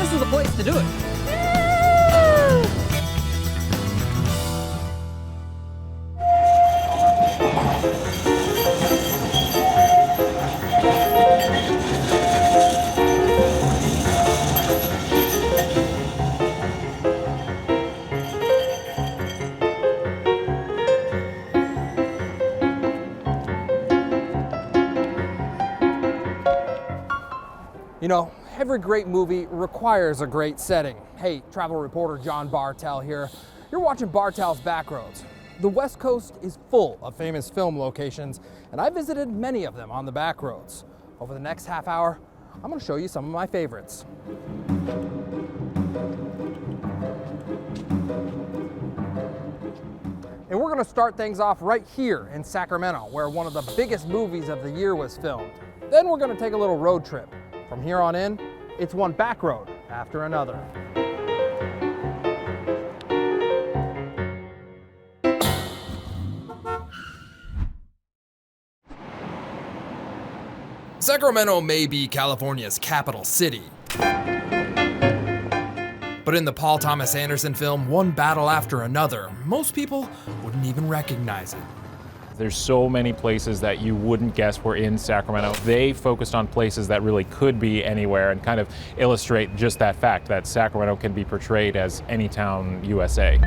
this is the place to do it. You know, every great movie requires a great setting. Hey, travel reporter John Bartell here. You're watching Bartell's Backroads. The West Coast is full of famous film locations, and I visited many of them on the Backroads. Over the next half hour, I'm going to show you some of my favorites. And we're going to start things off right here in Sacramento, where one of the biggest movies of the year was filmed. Then we're going to take a little road trip. From here on in, it's one back road after another. Sacramento may be California's capital city, but in the Paul Thomas Anderson film, One Battle After Another, most people wouldn't even recognize it. There's so many places that you wouldn't guess were in Sacramento. They focused on places that really could be anywhere and kind of illustrate just that fact that Sacramento can be portrayed as any town USA.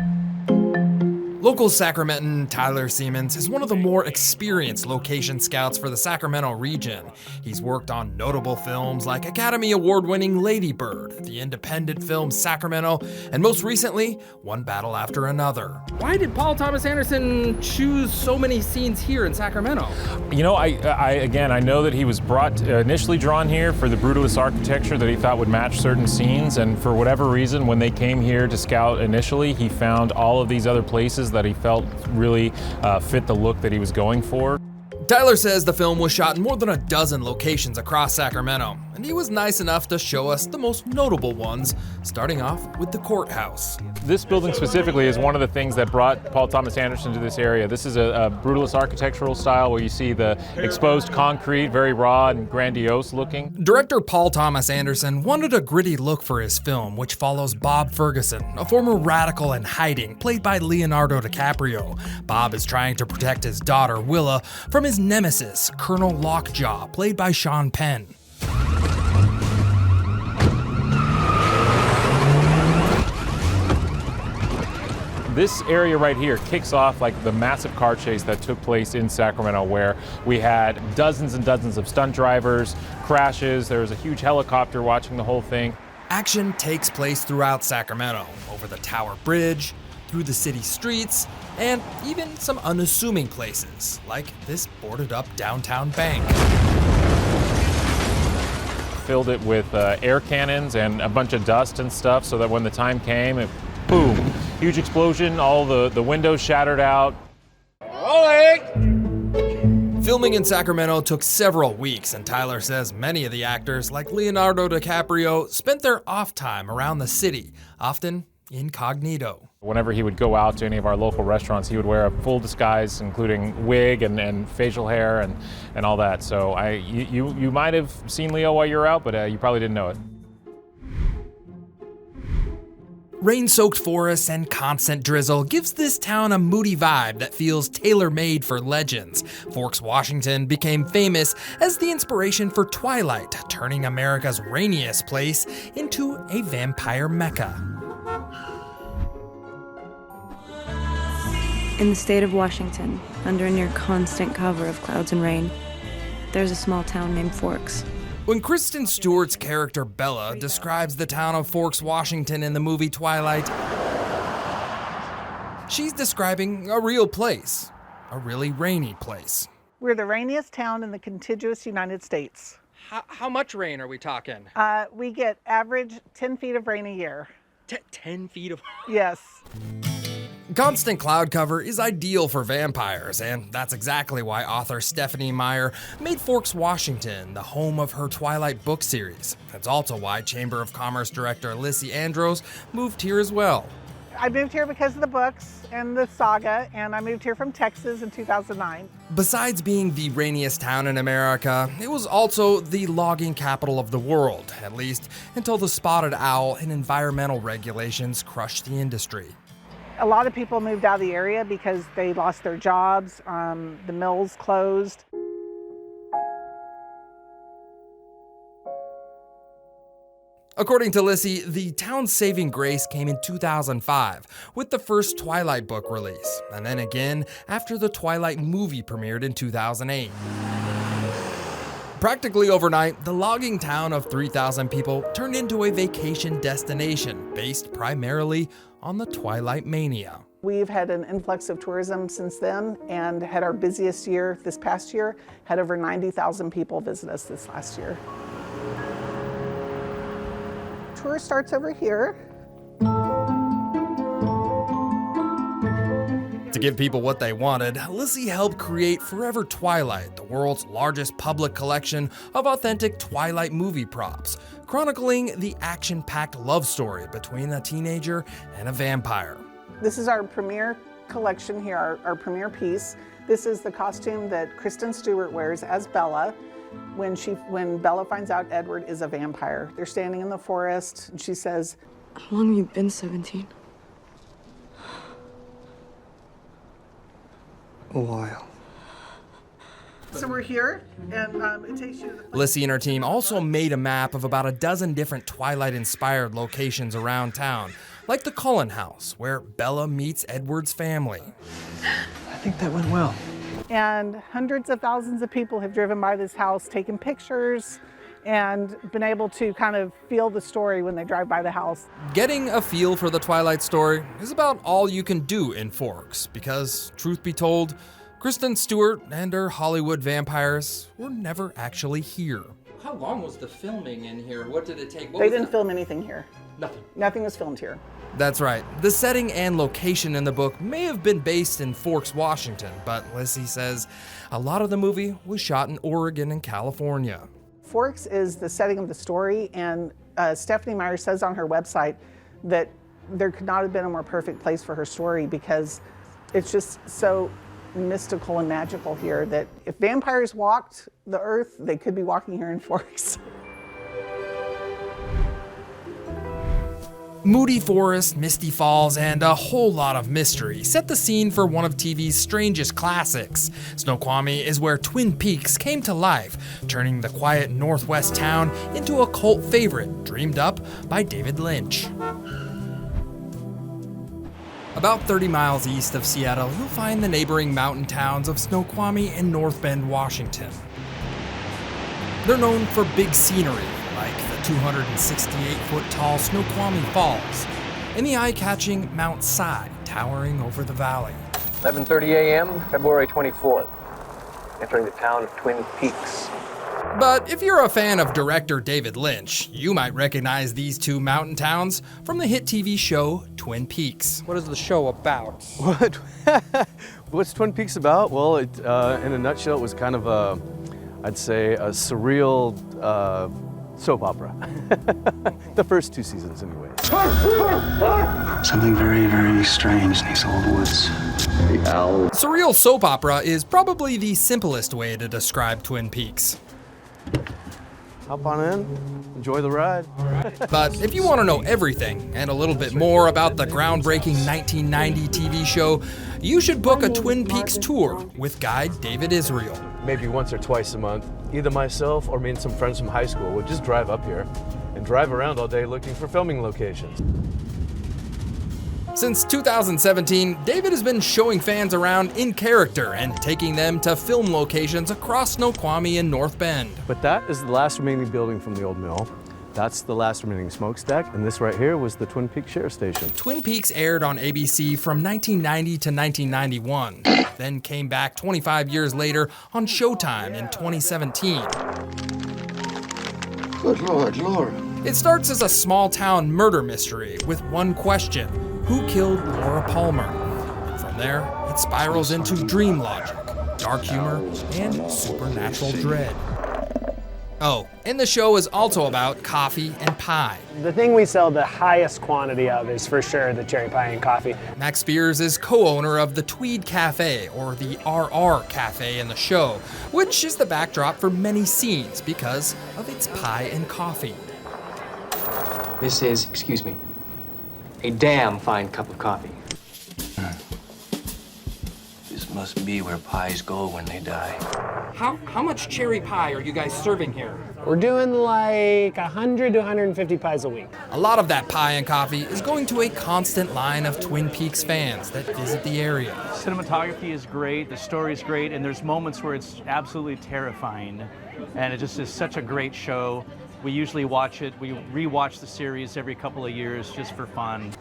Local Sacramentan Tyler Siemens is one of the more experienced location scouts for the Sacramento region. He's worked on notable films like Academy Award-winning Lady Bird, the independent film Sacramento, and most recently, One Battle After Another. Why did Paul Thomas Anderson choose so many scenes here in Sacramento? You know, I know that he was initially drawn here for the brutalist architecture that he thought would match certain scenes, and for whatever reason, when they came here to scout initially, he found all of these other places that he felt really fit the look that he was going for. Tyler says the film was shot in more than a dozen locations across Sacramento, and he was nice enough to show us the most notable ones, starting off with the courthouse. This building specifically is one of the things that brought Paul Thomas Anderson to this area. This is a brutalist architectural style where you see the exposed concrete, very raw and grandiose looking. Director Paul Thomas Anderson wanted a gritty look for his film, which follows Bob Ferguson, a former radical in hiding, played by Leonardo DiCaprio. Bob is trying to protect his daughter, Willa, from his nemesis, Colonel Lockjaw, played by Sean Penn. This area right here kicks off like the massive car chase that took place in Sacramento, where we had dozens and dozens of stunt drivers, crashes, there was a huge helicopter watching the whole thing. Action takes place throughout Sacramento, over the Tower Bridge, through the city streets, and even some unassuming places, like this boarded-up downtown bank. Filled it with air cannons and a bunch of dust and stuff, so that when the time came, boom, huge explosion, all the windows shattered out. Filming in Sacramento took several weeks, and Tyler says many of the actors, like Leonardo DiCaprio, spent their off time around the city, often incognito. Whenever he would go out to any of our local restaurants, he would wear a full disguise, including wig and facial hair and all that. So you might have seen Leo while you were out, but you probably didn't know it. Rain-soaked forests and constant drizzle gives this town a moody vibe that feels tailor-made for legends. Forks, Washington became famous as the inspiration for Twilight, turning America's rainiest place into a vampire mecca. In the state of Washington, under a near constant cover of clouds and rain, there's a small town named Forks. When Kristen Stewart's character Bella describes the town of Forks, Washington in the movie Twilight, she's describing a real place, a really rainy place. We're the rainiest town in the contiguous United States. How much rain are we talking? We get average 10 feet of rain a year. 10 feet of... Yes. Constant cloud cover is ideal for vampires, and that's exactly why author Stephanie Meyer made Forks, Washington the home of her Twilight book series. That's also why Chamber of Commerce director Lissy Andros moved here as well. I moved here because of the books and the saga, and I moved here from Texas in 2009. Besides being the rainiest town in America, it was also the logging capital of the world, at least until the spotted owl and environmental regulations crushed the industry. A lot of people moved out of the area because they lost their jobs, the mills closed. According to Lissy, the town's saving grace came in 2005 with the first Twilight book release, and then again after the Twilight movie premiered in 2008. Practically overnight, the logging town of 3,000 people turned into a vacation destination based primarily on the Twilight mania. We've had an influx of tourism since then and had our busiest year this past year, had over 90,000 people visit us this last year. Tour starts over here. To give people what they wanted, Lissy helped create Forever Twilight, the world's largest public collection of authentic Twilight movie props, chronicling the action-packed love story between a teenager and a vampire. This is our premiere collection here, our premiere piece. This is the costume that Kristen Stewart wears as Bella when Bella finds out Edward is a vampire. They're standing in the forest, and she says, How long have you been 17? A while. So we're here, and it takes you to the... Lissy and her team also made a map of about a dozen different Twilight-inspired locations around town, like the Cullen House, where Bella meets Edward's family. I think that went well. And hundreds of thousands of people have driven by this house, taken pictures, and been able to kind of feel the story when they drive by the house. Getting a feel for the Twilight story is about all you can do in Forks, because, truth be told, Kristen Stewart and her Hollywood vampires were never actually here. How long was the filming in here? What did it take? They didn't film anything here. Nothing. Nothing was filmed here. That's right. The setting and location in the book may have been based in Forks, Washington, but Lissy says a lot of the movie was shot in Oregon and California. Forks is the setting of the story, and Stephanie Meyer says on her website that there could not have been a more perfect place for her story because it's just so mystical and magical here that if vampires walked the earth, they could be walking here in Forks. Moody forest, misty falls, and a whole lot of mystery set the scene for one of TV's strangest classics. Snoqualmie is where Twin Peaks came to life, turning the quiet northwest town into a cult favorite dreamed up by David Lynch. About 30 miles east of Seattle, you'll find the neighboring mountain towns of Snoqualmie and North Bend, Washington. They're known for big scenery, like the 268-foot-tall Snoqualmie Falls, and the eye-catching Mount Si towering over the valley. 11:30 a.m., February 24th, entering the town of Twin Peaks. But if you're a fan of director David Lynch, you might recognize these two mountain towns from the hit TV show Twin Peaks. What is the show about? What's Twin Peaks about? Well, in a nutshell, it was kind of I'd say a surreal soap opera. The first 2 seasons, anyways. Something very, very strange in these old woods. The owl. Surreal soap opera is probably the simplest way to describe Twin Peaks. Hop on in, enjoy the ride. But if you want to know everything and a little bit more about the groundbreaking 1990 TV show, you should book a Twin Peaks tour with guide David Israel. Maybe once or twice a month, either myself or me and some friends from high school would just drive up here and drive around all day looking for filming locations. Since 2017, David has been showing fans around in character and taking them to film locations across Snoqualmie and North Bend. But that is the last remaining building from the old mill. That's the last remaining smokestack, and this right here was the Twin Peaks Sheriff Station. Twin Peaks aired on ABC from 1990 to 1991, then came back 25 years later on Showtime in 2017. Good Lord, Laura. It starts as a small-town murder mystery with one question: who killed Laura Palmer? And from there, it spirals into dream logic, dark humor, and supernatural dread. Oh, and the show is also about coffee and pie. The thing we sell the highest quantity of is for sure the cherry pie and coffee. Max Spears is co-owner of the Tweed Cafe, or the RR Cafe in the show, which is the backdrop for many scenes because of its pie and coffee. This is, excuse me, a damn fine cup of coffee. This must be where pies go when they die. How much cherry pie are you guys serving here? We're doing like 100 to 150 pies a week. A lot of that pie and coffee is going to a constant line of Twin Peaks fans that visit the area. Cinematography is great, the story is great, and there's moments where it's absolutely terrifying. And it just is such a great show. We usually watch it, we rewatch the series every couple of years just for fun.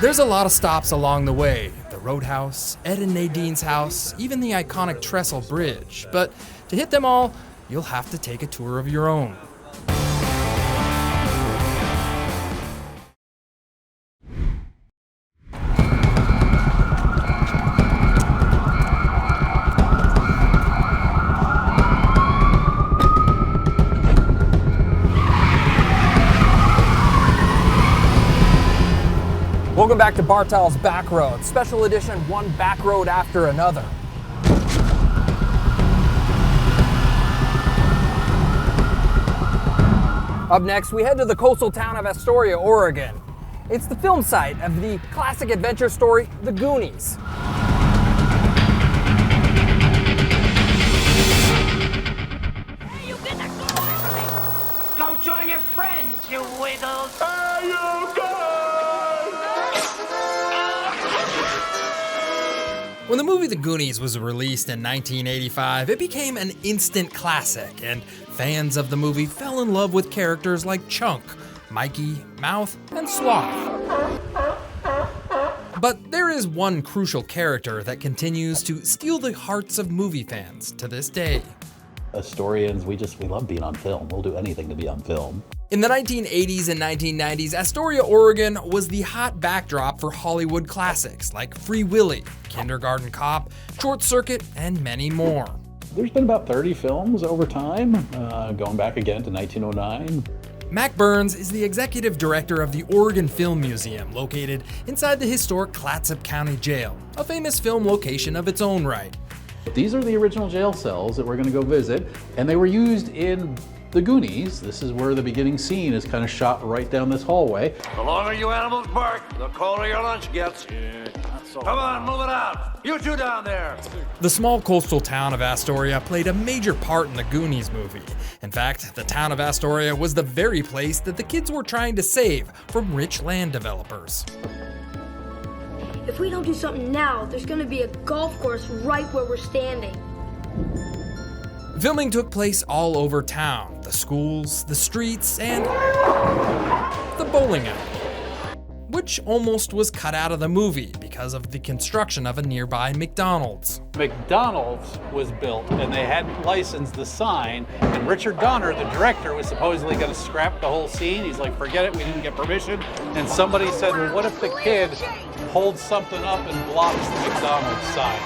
There's a lot of stops along the way. The Roadhouse, Ed and Nadine's house, even the iconic Trestle Bridge. But to hit them all, you'll have to take a tour of your own. Welcome back to Bartell's Backroads, special edition, one back road after another. Up next, we head to the coastal town of Astoria, Oregon. It's the film site of the classic adventure story, The Goonies. Hey, you get that girl away from me! Go join your friends, you wiggles! Hey, you go! When the movie The Goonies was released in 1985, it became an instant classic, and fans of the movie fell in love with characters like Chunk, Mikey, Mouth, and Sloth. But there is one crucial character that continues to steal the hearts of movie fans to this day. Astorians, we love being on film. We'll do anything to be on film. In the 1980s and 1990s, Astoria, Oregon was the hot backdrop for Hollywood classics like Free Willy, Kindergarten Cop, Short Circuit, and many more. There's been about 30 films over time, going back again to 1909. Mac Burns is the executive director of the Oregon Film Museum, located inside the historic Clatsop County Jail, a famous film location of its own right. These are the original jail cells that we're going to go visit, and they were used in The Goonies. This is where the beginning scene is kind of shot right down this hallway. The longer you animals bark, the colder your lunch gets. Come on, move it out. You two down there. The small coastal town of Astoria played a major part in the Goonies movie. In fact, the town of Astoria was the very place that the kids were trying to save from rich land developers. If we don't do something now, there's gonna be a golf course right where we're standing. Filming took place all over town, the schools, the streets, and the bowling alley, which almost was cut out of the movie because of the construction of a nearby McDonald's. McDonald's was built and they hadn't licensed the sign, and Richard Donner, the director, was supposedly going to scrap the whole scene. He's like, forget it, we didn't get permission. And somebody said, well, what if the kid holds something up and blocks the McDonald's sign?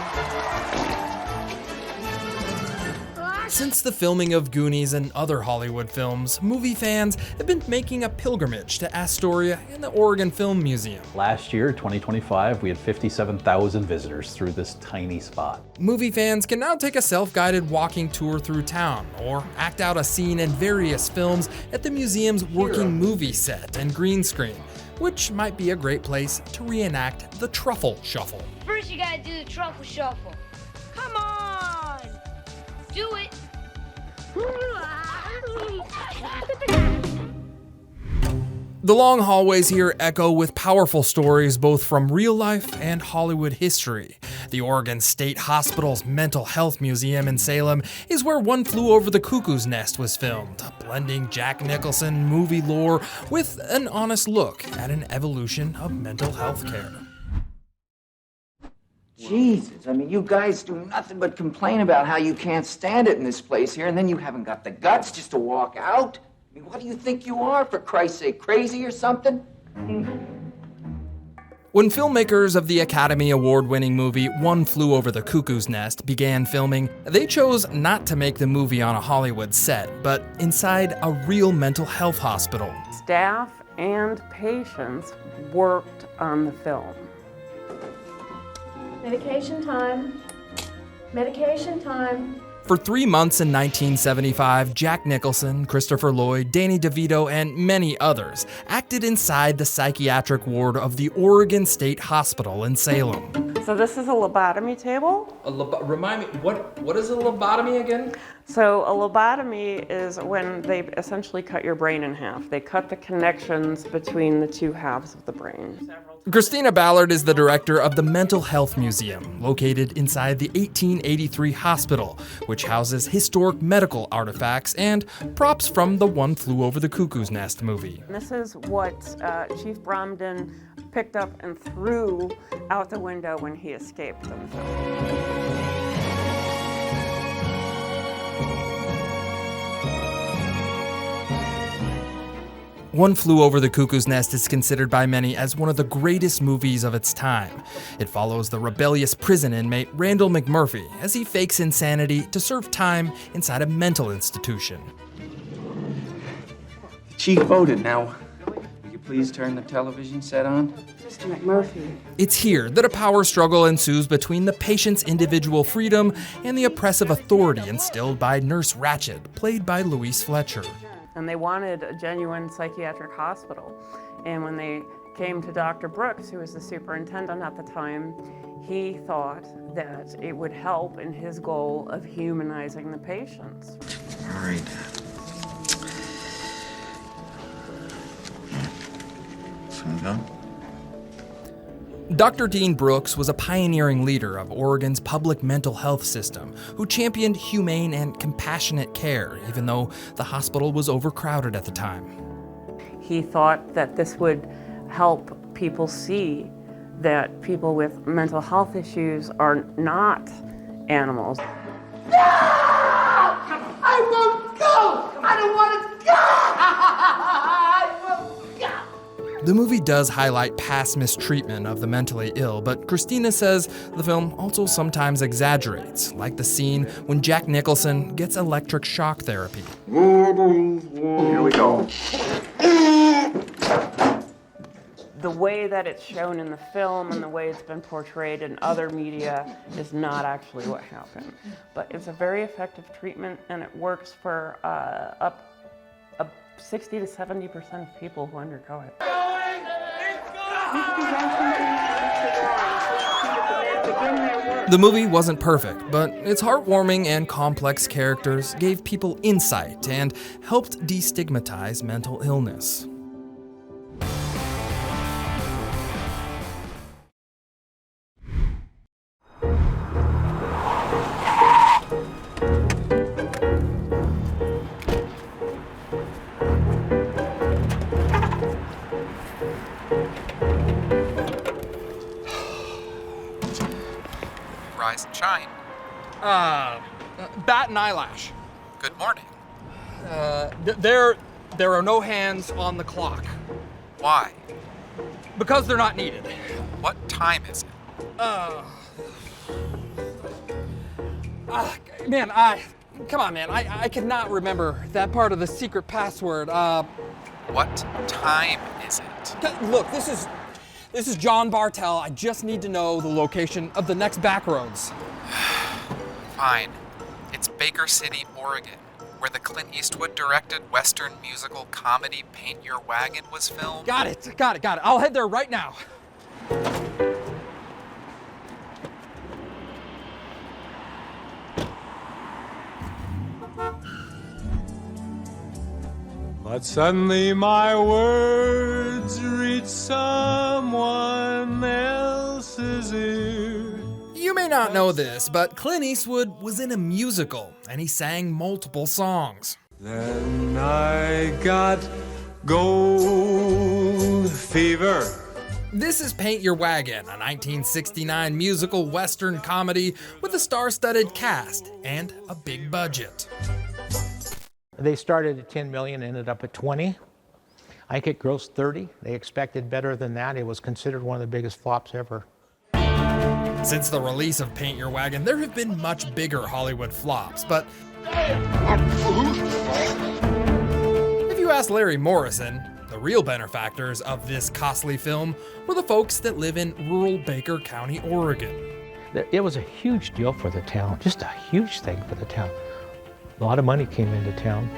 Since the filming of Goonies and other Hollywood films, movie fans have been making a pilgrimage to Astoria and the Oregon Film Museum. Last year, 2025, we had 57,000 visitors through this tiny spot. Movie fans can now take a self-guided walking tour through town or act out a scene in various films at the museum's working movie set and green screen, which might be a great place to reenact the Truffle Shuffle. First you gotta do the truffle shuffle. Come on! Do it! The long hallways here echo with powerful stories both from real life and Hollywood history. The Oregon State Hospital's Mental Health Museum in Salem is where One Flew Over the Cuckoo's Nest was filmed, blending Jack Nicholson movie lore with an honest look at an evolution of mental health care. Jesus, I mean, you guys do nothing but complain about how you can't stand it in this place here, and then you haven't got the guts just to walk out? I mean, what do you think you are, for Christ's sake, crazy or something? When filmmakers of the Academy Award-winning movie One Flew Over the Cuckoo's Nest began filming, they chose not to make the movie on a Hollywood set, but inside a real mental health hospital. Staff and patients worked on the film. Medication time. Medication time. For 3 months in 1975, Jack Nicholson, Christopher Lloyd, Danny DeVito, and many others acted inside the psychiatric ward of the Oregon State Hospital in Salem. So this is a lobotomy table. Remind me, what is a lobotomy again? So a lobotomy is when they essentially cut your brain in half. They cut the connections between the two halves of the brain. Christina Ballard is the director of the Mental Health Museum, located inside the 1883 hospital, which houses historic medical artifacts and props from the One Flew Over the Cuckoo's Nest movie. This is what Chief Bromden picked up and threw out the window when he escaped in the film. One Flew Over the Cuckoo's Nest is considered by many as one of the greatest movies of its time. It follows the rebellious prison inmate Randall McMurphy as he fakes insanity to serve time inside a mental institution. The chief voted. Now, will you please turn the television set on? Mr. McMurphy. It's here that a power struggle ensues between the patient's individual freedom and the oppressive authority instilled by Nurse Ratched, played by Louise Fletcher. And they wanted a genuine psychiatric hospital. And when they came to Dr. Brooks, who was the superintendent at the time, he thought that it would help in his goal of humanizing the patients. All right. So we go. Dr. Dean Brooks was a pioneering leader of Oregon's public mental health system who championed humane and compassionate care, even though the hospital was overcrowded at the time. He thought that this would help people see that people with mental health issues are not animals. No! I won't go! I don't want to go! I won't go! The movie does highlight past mistreatment of the mentally ill, but Christina says the film also sometimes exaggerates, like the scene when Jack Nicholson gets electric shock therapy. Here we go. The way that it's shown in the film and the way it's been portrayed in other media is not actually what happened. But it's a very effective treatment, and it works for up 60 to 70% of people who undergo it. The movie wasn't perfect, but its heartwarming and complex characters gave people insight and helped destigmatize mental illness. Rise and shine. Bat and eyelash. Good morning. There are no hands on the clock. Why? Because they're not needed. What time is it? Man, come on, man. I cannot remember that part of the secret password. What time is it? Look, this is John Bartell. I just need to know the location of the next Backroads. Fine. It's Baker City, Oregon, where the Clint Eastwood directed Western musical comedy Paint Your Wagon was filmed. Got it. I'll head there right now. But suddenly my words reach someone else's ear. You may not know this, but Clint Eastwood was in a musical, and he sang multiple songs. Then I got gold fever. This is Paint Your Wagon, a 1969 musical Western comedy with a star-studded cast and a big budget. They started at 10 million, ended up at 20. I think it grossed 30. They expected better than that. It was considered one of the biggest flops ever. Since the release of Paint Your Wagon, there have been much bigger Hollywood flops, but if you ask Larry Morrison, the real benefactors of this costly film were the folks that live in rural Baker County, Oregon. It was a huge deal for the town, just a huge thing for the town. A lot of money came into town.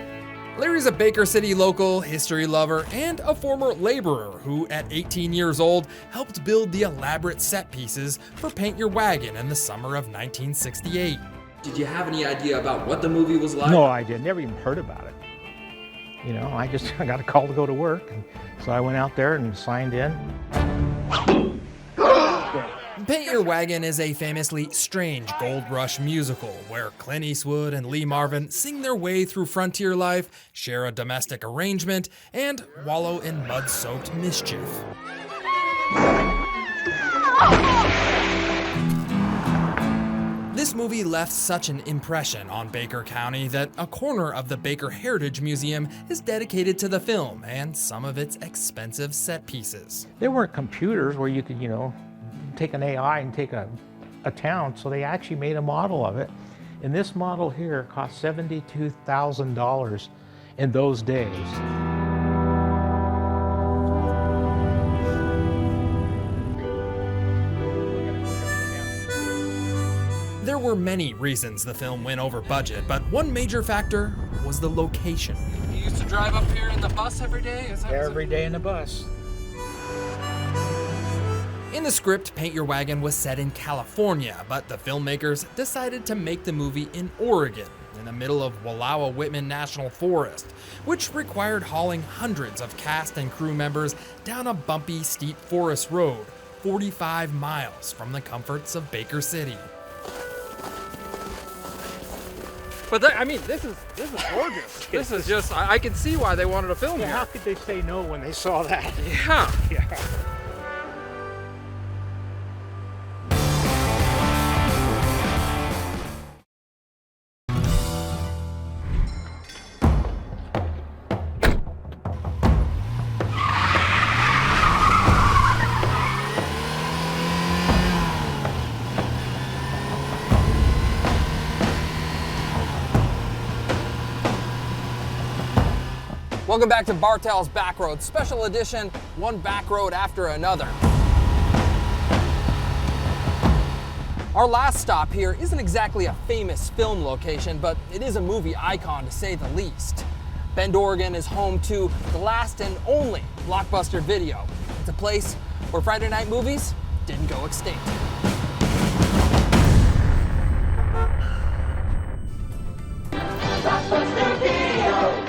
Larry's a Baker City local, history lover, and a former laborer who, at 18 years old, helped build the elaborate set pieces for Paint Your Wagon in the summer of 1968. Did you have any idea about what the movie was like? No, I did. Never even heard about it. You know, I got a call to go to work, and so I went out there and signed in. Paint Your Wagon is a famously strange gold rush musical where Clint Eastwood and Lee Marvin sing their way through frontier life, share a domestic arrangement, and wallow in mud-soaked mischief. This movie left such an impression on Baker County that a corner of the Baker Heritage Museum is dedicated to the film and some of its expensive set pieces. There weren't computers where you could, you know, take an AI and take a town, so they actually made a model of it. And this model here cost $72,000 in those days. There were many reasons the film went over budget, but one major factor was the location. You used to drive up here in the bus every day? Every day in the bus. In the script, Paint Your Wagon was set in California, but the filmmakers decided to make the movie in Oregon, in the middle of Wallowa-Whitman National Forest, which required hauling hundreds of cast and crew members down a bumpy, steep forest road, 45 miles from the comforts of Baker City. But I mean, this is gorgeous. This is just, I can see why they wanted to film here. How could they say no when they saw that? Yeah. Yeah. Welcome back to Bartell's Backroads, special edition, one back road after another. Our last stop here isn't exactly a famous film location, but it is a movie icon to say the least. Bend, Oregon is home to the last and only Blockbuster Video. It's a place where Friday night movies didn't go extinct.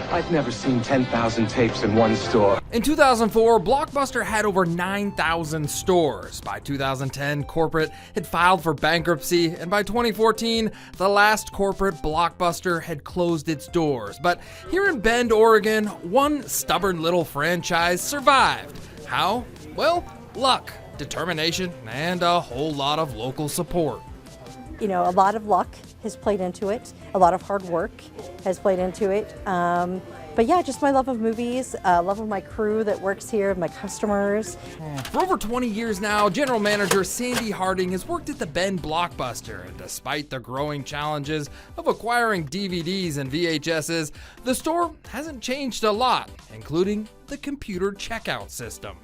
I've never seen 10,000 tapes in one store. In 2004, Blockbuster had over 9,000 stores. By 2010, corporate had filed for bankruptcy, and by 2014, the last corporate Blockbuster had closed its doors. But here in Bend, Oregon, one stubborn little franchise survived. How? Well, luck, determination, and a whole lot of local support. You know, a lot of luck has played into it. A lot of hard work has played into it. But yeah, just my love of movies, love of my crew that works here, my customers. For over 20 years now, General Manager Sandy Harding has worked at the Bend Blockbuster, and despite the growing challenges of acquiring DVDs and VHSs, the store hasn't changed a lot, including the computer checkout system.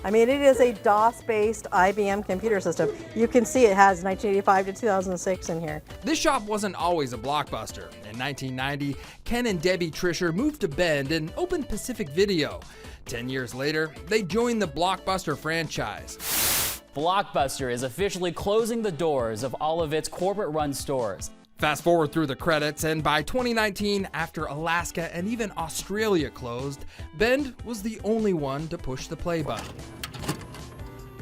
I mean, it is a DOS-based IBM computer system. You can see it has 1985 to 2006 in here. This shop wasn't always a Blockbuster. In 1990, Ken and Debbie Trisher moved to Bend and opened Pacific Video. 10 years later, they joined the Blockbuster franchise. Blockbuster is officially closing the doors of all of its corporate-run stores. Fast forward through the credits, and by 2019, after Alaska and even Australia closed, Bend was the only one to push the play button.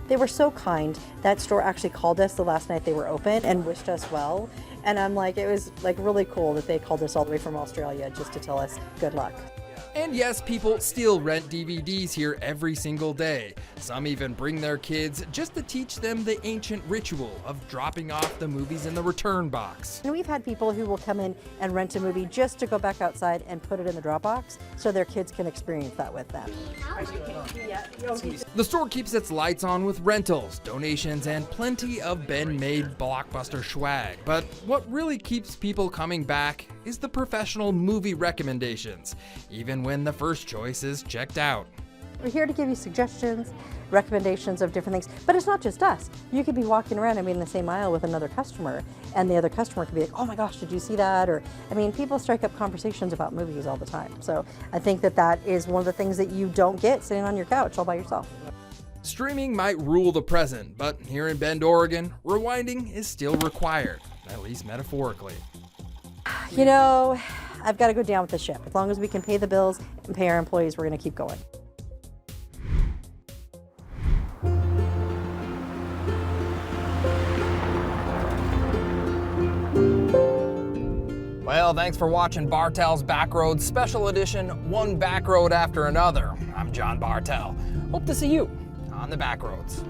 They were so kind. That store actually called us the last night they were open and wished us well. And I'm like, it was like really cool that they called us all the way from Australia just to tell us good luck. And yes, people still rent DVDs here every single day. Some even bring their kids just to teach them the ancient ritual of dropping off the movies in the return box. And we've had people who will come in and rent a movie just to go back outside and put it in the drop box so their kids can experience that with them. The store keeps its lights on with rentals, donations, and plenty of Ben-made Blockbuster swag. But what really keeps people coming back is the professional movie recommendations, even when the first choice is checked out. We're here to give you suggestions, recommendations of different things, but it's not just us. You could be walking around, in the same aisle with another customer, and the other customer could be like, oh my gosh, did you see that? Or, people strike up conversations about movies all the time. So I think that is one of the things that you don't get sitting on your couch all by yourself. Streaming might rule the present, but here in Bend, Oregon, rewinding is still required, at least metaphorically. I've got to go down with the ship. As long as we can pay the bills and pay our employees, we're going to keep going. Well, thanks for watching Bartell's Backroads Special Edition, one backroad after another. I'm John Bartell. Hope to see you on the Backroads.